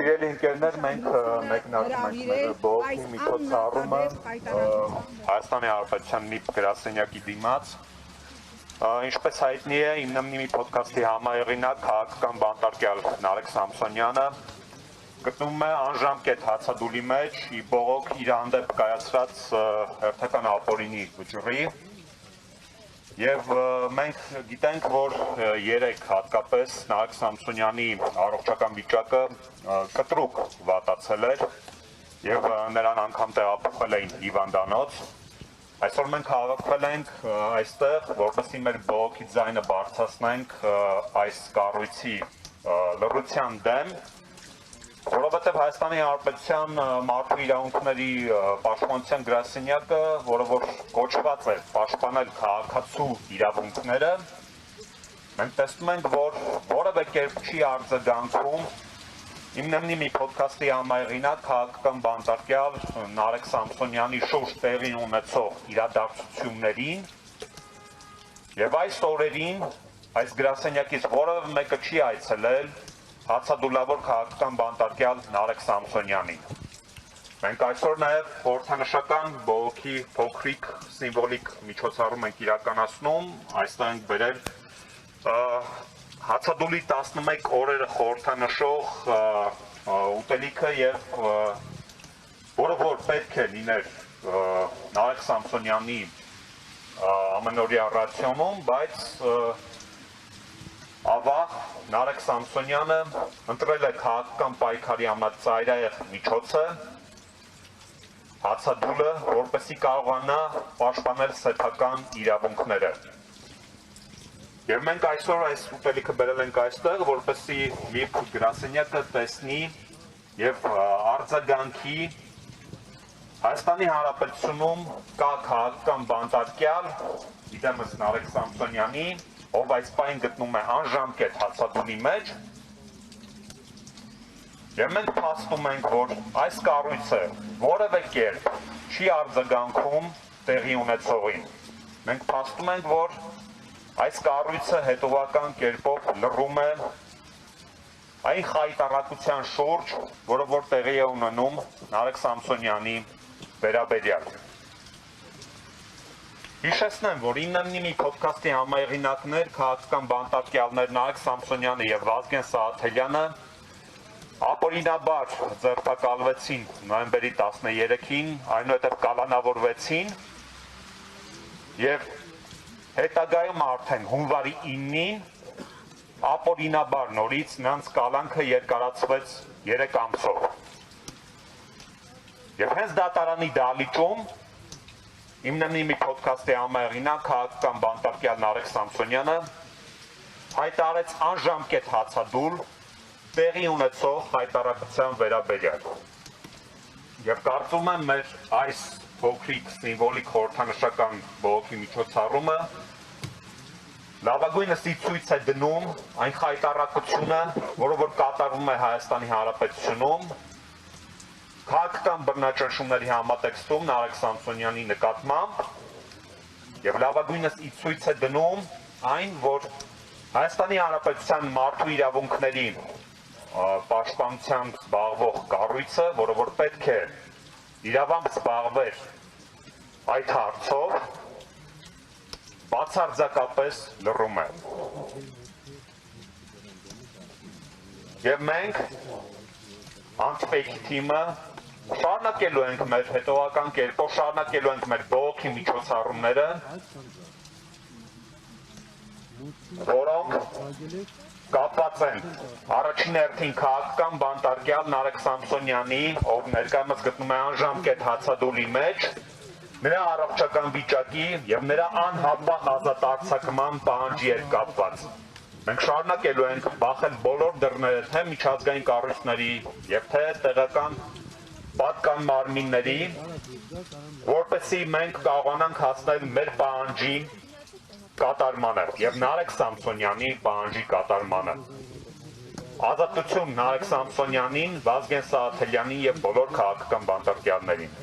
Սիրելի ընկերներ, մենք մեկնարկում ենք մեր բողոքի միջոցառումը Հայաստանի Հանրապետության մի գրասենյակի դիմաց։ Ինչպես հայտնի է, իմնամնի մի ոդքասթի համահեղինակ քաղաքական բանտարկյալ Նարեկ Սամսոնյանը գտնվում է անժամկետ հացադուլի մեջ, ի բողոք իր հանդեպ կայացրած հերթական ապօրինի վճռի։ Եվ մենք գիտենք, որ երեք հատկապես Նարեկ Սամսոնյանի առողջական վիճակը կտրուկ վատացել էր եւ նրան անգամ տեղափոխել էին հիվանդանոց։ Այսօր մենք հավաքվել ենք այստեղ, որպեսզի մեր բողոքի ձայնը բարձրացնենք այս կառույցի լռության դեմ, որովհետև Հայաստանի Հանրապետության մարդու իրավունքների պաշտպանության գրասենյակը, որը որ կոչված է պաշտպանել քաղաքացու իրավունքները, մենք տեսնում ենք, որ որևէ կերպ չի արձագանքում իմնեմնի մի ոդքասթի համահեղինակ քաղաքական բանտարկյալ Նարեկ Սամսոնյանի շուրջ տեղի ունեցող իրադարձություններին եւ այս օրերին այս գրասենյակից որևէ մեկը չի այցելել հացադուլավոր քաղաքական բանտարկյալ Նարեկ Սամսոնյանին։ Մենք այսօր նաև խորհրդանշական բողոքի փոքրիկ սիմվոլիկ միջոցառում ենք իրականացնում, այստեղ ենք բերել հացադուլի 11 օրերը խորհրդանշող ուտելիքը եւ որը որ պետք է լիներ Նարեկ Սամսոնյանի ամենօրյա ռացիոնում, բայց ավաղ Նարեկ Սամսոնյանը ընտրել է քաղաքական պայքարի ամենածայրահեղ միջոցը հացադուլը, որպեսզի կարողանա պաշտպանել սեփական իրավունքները։ Եվ մենք այսօր այս ուտելիքը բերել ենք այստեղ, որպեսզի Միրգ գրասենյակը տեսնի եւ արձագանքի Հայաստանի Հանրապետությունում կա քաղաքական բանտարկյալ, իդեմս Նարեկ Սամսոնյանի, ով այս պահին գտնում է անժամկետ հացադուլի մեջ, եւ մենք փաստում ենք, որ այս կառույցը որևէ կերպ չի արձագանքում տեղի ունեցողին։ Մենք փաստում ենք, որ այս կառույցը հետևական կերպով լռում է այն խայտառակության շուրջ, որը որ տեղի է ունենում Նարեկ Սամսոնյանի վերաբերյալ։ Հիշեցնեմ, որ իմնամնի մի ոդքասթի համահեղինակներ, քաղաքական բանտարկյալներ Նարեկ Սամսոնյանը եւ Վազգեն Սահաթելյանը ապօրինաբար ձերբակալվեցին նոյեմբերի 13-ին, այնուհետև կալանավորվեցին եւ հետագայում արդեն հունվարի 9-ին ապօրինաբար նորից նրանց կալանքը երկարացվեց 3 ամսով։ Եվ հենց դատարանի դահլիճում իմնամնի մի ոդքասթի համահեղինակ քաղաքական բանտարկյալ Նարեկ Սամսոնյանը հայտարարեց անժամկետ հացադուլ տեղի ունեցող հայտարարության վերաբերյալ։ Եվ կարծում եմ մեր այս փոքրիկ սիմվոլիկ խորհրդանշական բողոքի միջոցառումը լավագույնս ի ցույց է դնում այն հայտարարությունը, որը որ կատարվում է Հայաստանի Հանրապետությունում քաղաքական բռնաճնշումների համատեքստում Նարեկ Սամսոնյանի նկատմամբ եւ լավագույնս ի ցույց է դնում այն, որ Հայաստանի Հանրապետության մարդու իրավունքների պաշտպանությամբ զբաղվող կառույցը, որը որ պետք է իրավամբ զբաղվեր այդ հարցով, բացարձակապես լռում է։ Եվ մենք անտիպեքի թիմը շարունակելու ենք մեր հետևական կերպով, շարունակելու ենք մեր բողոքի միջոցառումները, որոնք կապված են առաջին հերթին քաղաքական բանտարկյալ Նարեկ Սամսոնյանի, ով ներկայումս գտնում է անժամկետ հացադուլի մեջ, նրա առողջական վիճակի եւ նրա անհապաղ ազատ արձակման պահանջի հետ կապված։ Մենք շարունակելու ենք բախել բոլոր դռները թե միջազգային կառույցների եւ թե տեղական պատկան մարմինների, որպեսզի մենք կարողանանք հասնել մեր պահանջի կատարմանը եւ Նարեկ Սամսոնյանի պահանջի կատարմանը։ Ազատություն Նարեկ Սամսոնյանին, Վազգեն Սահաթելյանին եւ բոլոր քաղաքական բանտարկյալներին։